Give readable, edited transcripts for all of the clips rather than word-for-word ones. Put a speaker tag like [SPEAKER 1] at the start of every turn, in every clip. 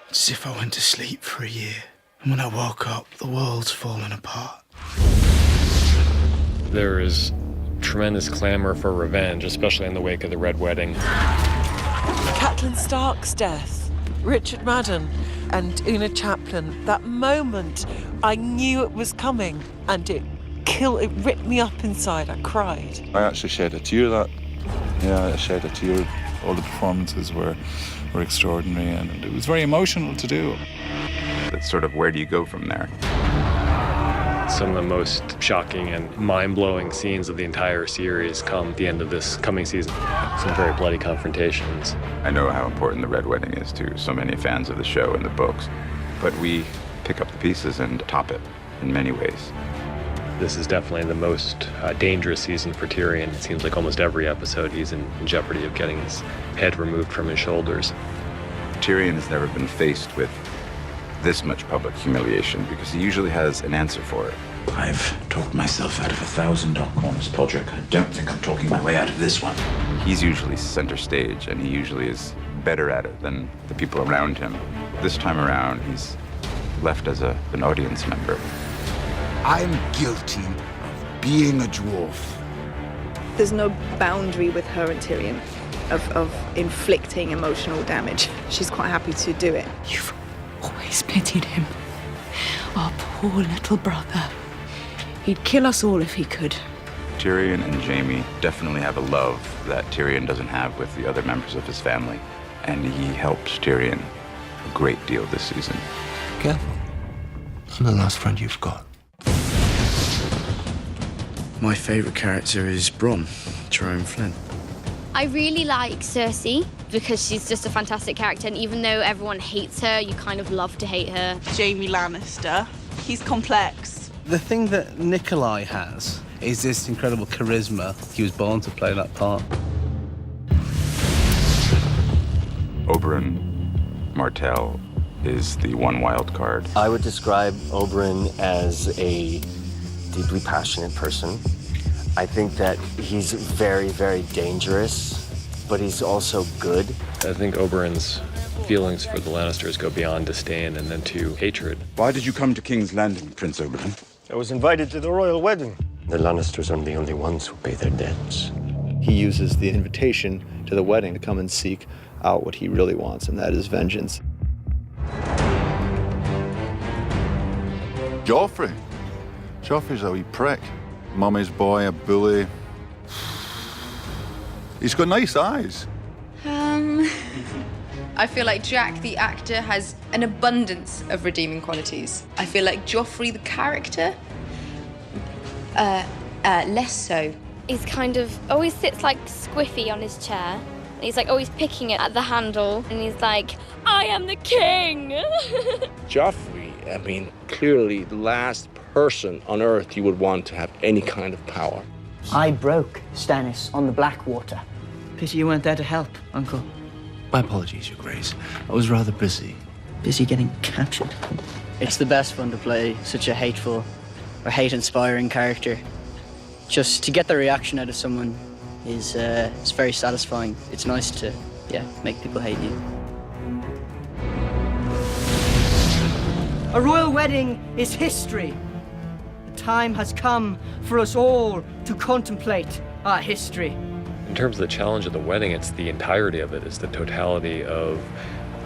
[SPEAKER 1] It's as if I went to sleep for a year, and when I woke up, the world's fallen apart.
[SPEAKER 2] There is tremendous clamor for revenge, especially in the wake of the Red Wedding.
[SPEAKER 3] Catelyn Stark's death, Richard Madden and Una Chaplin. That moment, I knew it was coming, and it ripped me up inside. I cried.
[SPEAKER 4] I actually shed a tear I shed a tear. All the performances were extraordinary, and it was very emotional to do.
[SPEAKER 5] It's sort of, where do you go from there?
[SPEAKER 2] Some of the most shocking and mind-blowing scenes of the entire series come at the end of this coming season. Some very bloody confrontations.
[SPEAKER 5] I know how important the Red Wedding is to so many fans of the show and the books, but we pick up the pieces and top it in many ways.
[SPEAKER 2] This is definitely the most dangerous season for Tyrion. It seems like almost every episode he's in jeopardy of getting his head removed from his shoulders.
[SPEAKER 5] Tyrion has never been faced with this much public humiliation because he usually has an answer for it.
[SPEAKER 6] I've talked myself out of 1,000 dark corners, Podrick. I don't think I'm talking my way out of this one.
[SPEAKER 5] He's usually center stage, and he usually is better at it than the people around him. This time around, he's left as an audience member.
[SPEAKER 1] I'm guilty of being a dwarf.
[SPEAKER 7] There's no boundary with her and Tyrion of inflicting emotional damage. She's quite happy to do it.
[SPEAKER 8] You've always pitied him. Our poor little brother. He'd kill us all if he could.
[SPEAKER 5] Tyrion and Jaime definitely have a love that Tyrion doesn't have with the other members of his family, and he helps Tyrion a great deal this season.
[SPEAKER 1] Careful. I'm the last friend you've got. My favourite character is Bronn, Jerome Flynn.
[SPEAKER 9] I really like Cersei because she's just a fantastic character, and even though everyone hates her, you kind of love to hate her.
[SPEAKER 7] Jaime Lannister. He's complex.
[SPEAKER 10] The thing that Nikolai has is this incredible charisma. He was born to play that part.
[SPEAKER 5] Oberyn Martell is the one wild card.
[SPEAKER 11] I would describe Oberyn as a deeply passionate person. I think that he's very, very dangerous, but he's also good.
[SPEAKER 2] I think Oberyn's feelings for the Lannisters go beyond disdain and then to hatred.
[SPEAKER 6] Why did you come to King's Landing, Prince Oberyn?
[SPEAKER 12] I was invited to the royal wedding.
[SPEAKER 11] The Lannisters aren't the only ones who pay their debts.
[SPEAKER 13] He uses the invitation to the wedding to come and seek out what he really wants, and that is vengeance.
[SPEAKER 4] Joffrey. Joffrey's a wee prick. Mummy's boy, a bully. He's got nice eyes.
[SPEAKER 14] I feel like Jack, the actor, has an abundance of redeeming qualities. I feel like Joffrey, the character, less so.
[SPEAKER 9] He's kind of always sits like squiffy on his chair. And he's like always picking it at the handle, and he's like, I am the king!
[SPEAKER 12] Joffrey, I mean, clearly the last person on Earth you would want to have any kind of power.
[SPEAKER 15] I broke Stannis on the Blackwater.
[SPEAKER 16] Pity you weren't there to help, Uncle.
[SPEAKER 1] My apologies, Your Grace. I was rather busy.
[SPEAKER 15] Busy getting captured.
[SPEAKER 16] It's the best fun to play such a hateful or hate-inspiring character. Just to get the reaction out of someone is it's very satisfying. It's nice to, make people hate you.
[SPEAKER 15] A royal wedding is history. The time has come for us all to contemplate our history.
[SPEAKER 2] In terms of the challenge of the wedding, it's the entirety of it. It's the totality of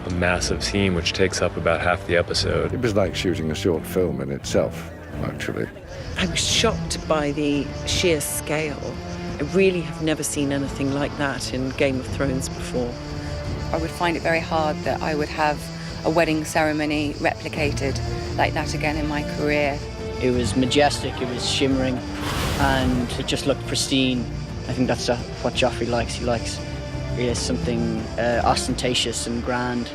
[SPEAKER 2] a massive scene which takes up about half the episode.
[SPEAKER 17] It was like shooting a short film in itself, actually.
[SPEAKER 3] I was shocked by the sheer scale. I really have never seen anything like that in Game of Thrones before.
[SPEAKER 14] I would find it very hard that I would have a wedding ceremony replicated like that again in my career.
[SPEAKER 16] It was majestic, it was shimmering, and it just looked pristine. I think that's what Joffrey likes. He likes really something ostentatious and grand.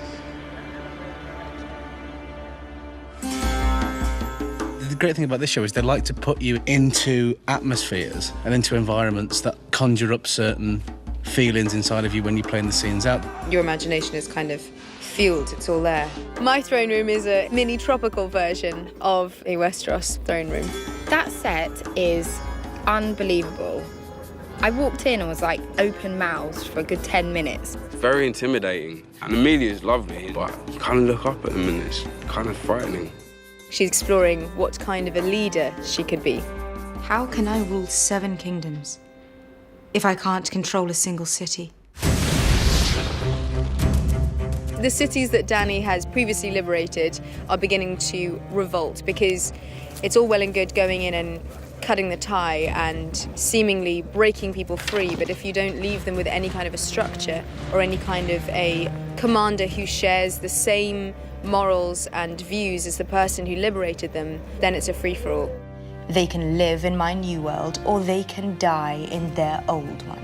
[SPEAKER 10] The great thing about this show is they like to put you into atmospheres and into environments that conjure up certain feelings inside of you when you're playing the scenes out.
[SPEAKER 14] Your imagination is kind of fueled, it's all there. My throne room is a mini tropical version of a Westeros throne room. That set is unbelievable.
[SPEAKER 18] I walked in and was like open-mouthed for a good 10 minutes.
[SPEAKER 19] Very intimidating. And Amelia's lovely, but you kind of look up at them and it's kind of frightening.
[SPEAKER 18] She's exploring what kind of a leader she could be.
[SPEAKER 8] How can I rule 7 kingdoms if I can't control a single city?
[SPEAKER 18] The cities that Dany has previously liberated are beginning to revolt because it's all well and good going in and cutting the tie and seemingly breaking people free, but if you don't leave them with any kind of a structure or any kind of a commander who shares the same morals and views as the person who liberated them, then it's a free-for-all.
[SPEAKER 8] They can live in my new world, or they can die in their old one.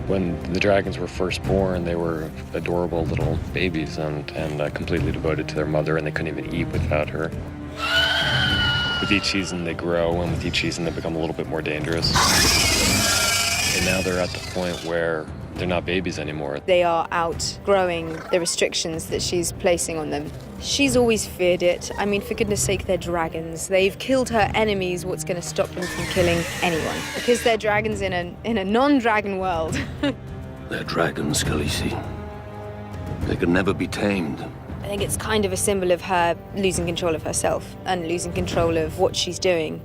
[SPEAKER 2] When the dragons were first born, they were adorable little babies and completely devoted to their mother, and they couldn't even eat without her. With each season, they grow, and with each season, they become a little bit more dangerous. And now they're at the point where they're not babies anymore.
[SPEAKER 18] They are outgrowing the restrictions that she's placing on them. She's always feared it. I mean, for goodness sake, they're dragons. They've killed her enemies. What's going to stop them from killing anyone? Because they're dragons in a non-dragon world.
[SPEAKER 20] They're dragons, Khaleesi. They can never be tamed.
[SPEAKER 18] I think it's kind of a symbol of her losing control of herself and losing control of what she's doing.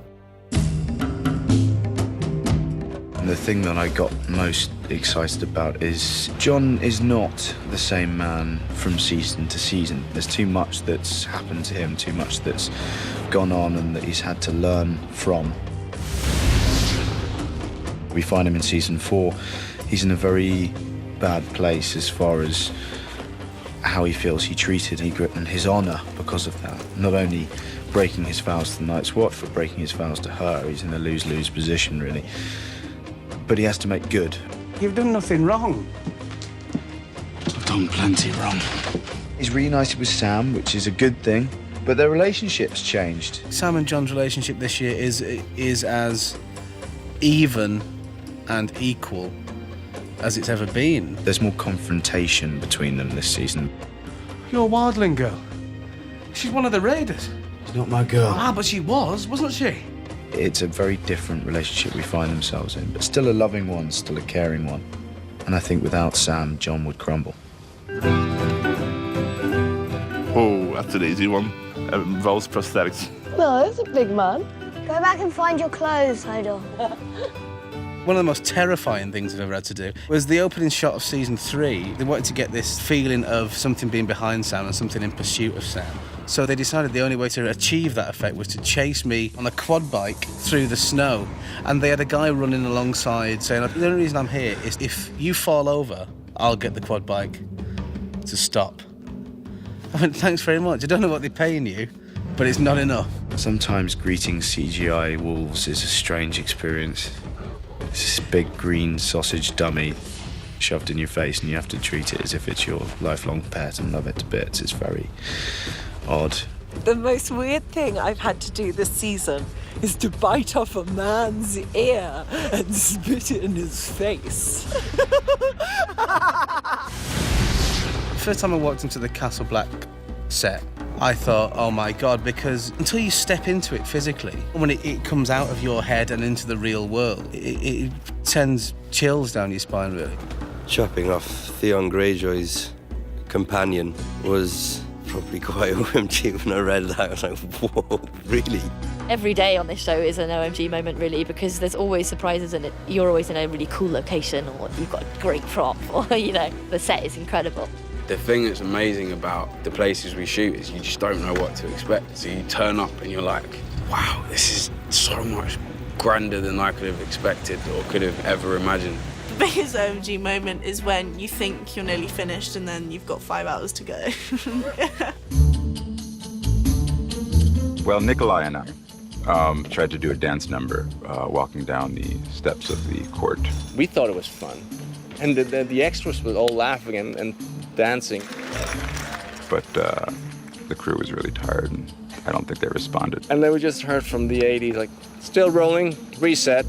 [SPEAKER 21] And the thing that I got most excited about is Jon is not the same man from season to season. There's too much that's happened to him, too much that's gone on and that he's had to learn from. We find him in season 4. He's in a very bad place as far as how he feels he treated Ygritte and his honour because of that. Not only breaking his vows to the Night's Watch, but breaking his vows to her. He's in a lose-lose position, really. But he has to make good.
[SPEAKER 1] You've done nothing wrong. I've done plenty wrong.
[SPEAKER 21] He's reunited with Sam, which is a good thing, but their relationship's changed.
[SPEAKER 10] Sam and Jon's relationship this year is as even and equal as it's ever been.
[SPEAKER 21] There's more confrontation between them this season.
[SPEAKER 1] You're a wildling girl. She's one of the raiders. She's not my girl. Ah, but she was, wasn't she?
[SPEAKER 21] It's a very different relationship we find themselves in, but still a loving one, still a caring one. And I think without Sam, Jon would crumble.
[SPEAKER 22] Oh, that's an easy one. Involves prosthetics.
[SPEAKER 23] No, that's a big man. Go back and find your clothes, Hodor.
[SPEAKER 10] One of the most terrifying things I've ever had to do was the opening shot of season 3. They wanted to get this feeling of something being behind Sam and something in pursuit of Sam. So they decided the only way to achieve that effect was to chase me on a quad bike through the snow. And they had a guy running alongside saying, the only reason I'm here is if you fall over, I'll get the quad bike to stop. I went, thanks very much. I don't know what they're paying you, but it's not enough.
[SPEAKER 21] Sometimes greeting CGI wolves is a strange experience. It's this big green sausage dummy shoved in your face and you have to treat it as if it's your lifelong pet and love it to bits. It's very odd.
[SPEAKER 3] The most weird thing I've had to do this season is to bite off a man's ear and spit it in his face.
[SPEAKER 10] First time I walked into the Castle Black set, I thought, oh my God, because until you step into it physically, when it comes out of your head and into the real world, it sends chills down your spine, really.
[SPEAKER 24] Chopping off Theon Greyjoy's companion was probably quite OMG when I read that. I was like, whoa, really?
[SPEAKER 25] Every day on this show is an OMG moment, really, because there's always surprises in it. You're always in a really cool location, or you've got a great prop, or, the set is incredible.
[SPEAKER 19] The thing that's amazing about the places we shoot is you just don't know what to expect. So you turn up and you're like, wow, this is so much grander than I could have expected or could have ever imagined.
[SPEAKER 26] The biggest OMG moment is when you think you're nearly finished and then you've got 5 hours to go.
[SPEAKER 5] Well, Nikolai and I tried to do a dance number walking down the steps of the court.
[SPEAKER 12] We thought it was fun. And the extras were all laughing and dancing.
[SPEAKER 5] But the crew was really tired, and I don't think they responded.
[SPEAKER 12] And then we just heard from the 80s, like, still rolling, reset.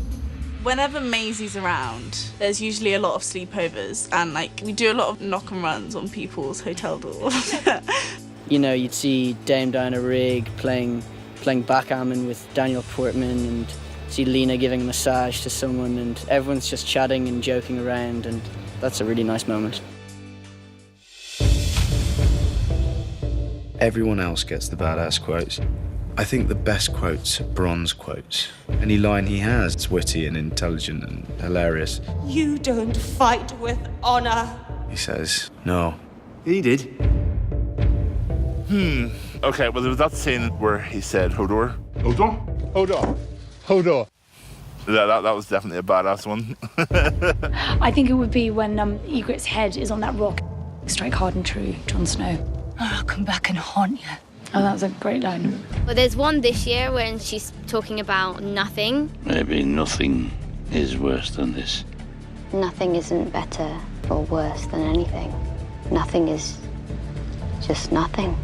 [SPEAKER 26] Whenever Maisie's around, there's usually a lot of sleepovers, and we do a lot of knock and runs on people's hotel doors.
[SPEAKER 16] You'd see Dame Diana Rigg playing backgammon with Daniel Portman and See Lena giving a massage to someone, and everyone's just chatting and joking around, and that's a really nice moment.
[SPEAKER 21] Everyone else gets the badass quotes. I think the best quotes are Bron's quotes. Any line he has is witty and intelligent and hilarious.
[SPEAKER 4] You don't fight with honor.
[SPEAKER 21] He says, no.
[SPEAKER 22] He did. Okay, well, there was that scene where he said, Hodor. Hodor? Hodor. Hodor. That was definitely a badass one.
[SPEAKER 6] I think it would be when Ygritte's head is on that rock. Strike hard and true, Jon Snow.
[SPEAKER 4] I'll come back and haunt you.
[SPEAKER 6] Oh, that was a great line.
[SPEAKER 23] Well, there's one this year when she's talking about nothing.
[SPEAKER 20] Maybe nothing is worse than this.
[SPEAKER 23] Nothing isn't better or worse than anything. Nothing is just nothing.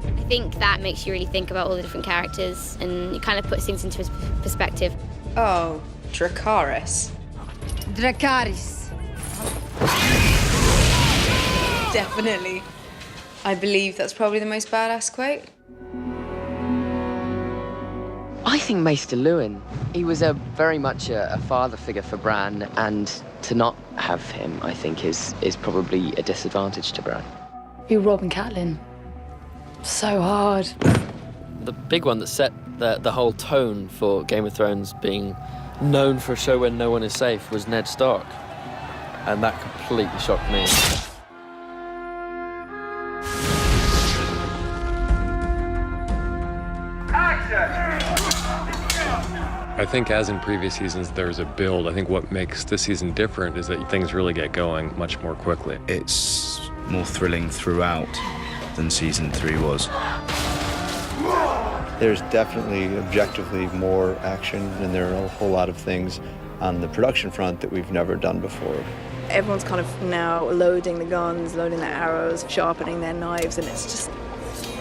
[SPEAKER 23] I think that makes you really think about all the different characters, and it kind of puts things into perspective.
[SPEAKER 14] Oh, Dracarys.
[SPEAKER 23] Dracarys.
[SPEAKER 14] Definitely. I believe that's probably the most badass quote.
[SPEAKER 7] I think Maester Luwin. He was very much a father figure for Bran, and to not have him, I think, is probably a disadvantage to Bran.
[SPEAKER 6] Be Robb and Catelyn. So hard.
[SPEAKER 9] The big one that set the whole tone for Game of Thrones being known for a show where no one is safe was Ned Stark. And that completely shocked me.
[SPEAKER 2] I think as in previous seasons, there's a build. I think what makes this season different is that things really get going much more quickly.
[SPEAKER 21] It's more thrilling throughout than season 3 was.
[SPEAKER 11] There's definitely objectively more action, and there are a whole lot of things on the production front that we've never done before.
[SPEAKER 13] Everyone's kind of now loading the guns, loading their arrows, sharpening their knives, and it's just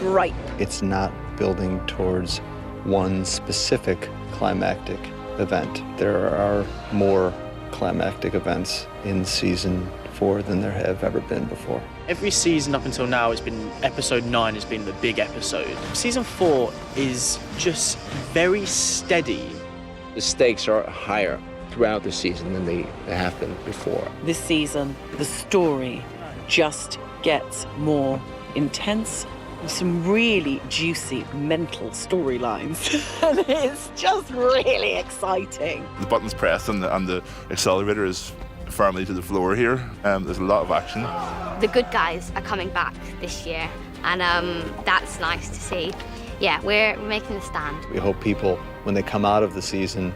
[SPEAKER 13] ripe.
[SPEAKER 11] It's not building towards one specific climactic event. There are more climactic events in season 4 than there have ever been before.
[SPEAKER 27] Every season up until now has been, episode 9 has been the big episode. Season 4 is just very steady.
[SPEAKER 12] The stakes are higher throughout the season than they have been before.
[SPEAKER 3] This season, the story just gets more intense. Some really juicy mental storylines, and it's just really exciting.
[SPEAKER 22] The button's pressed and the accelerator is firmly to the floor here. There's a lot of action.
[SPEAKER 23] The good guys are coming back this year, and that's nice to see. Yeah, we're making a stand.
[SPEAKER 11] We hope people, when they come out of the season,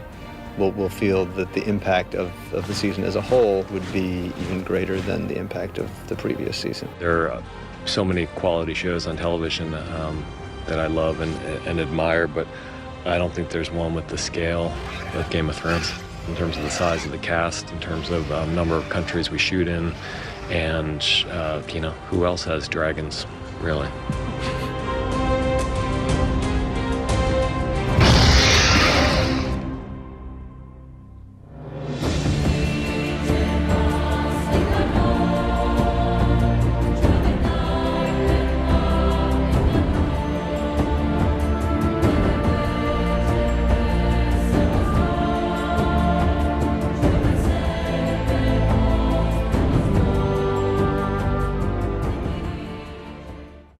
[SPEAKER 11] will feel that the impact of the season as a whole would be even greater than the impact of the previous season.
[SPEAKER 2] There are so many quality shows on television that I love and admire, but I don't think there's one with the scale of Game of Thrones in terms of the size of the cast, in terms of number of countries we shoot in, and who else has dragons, really?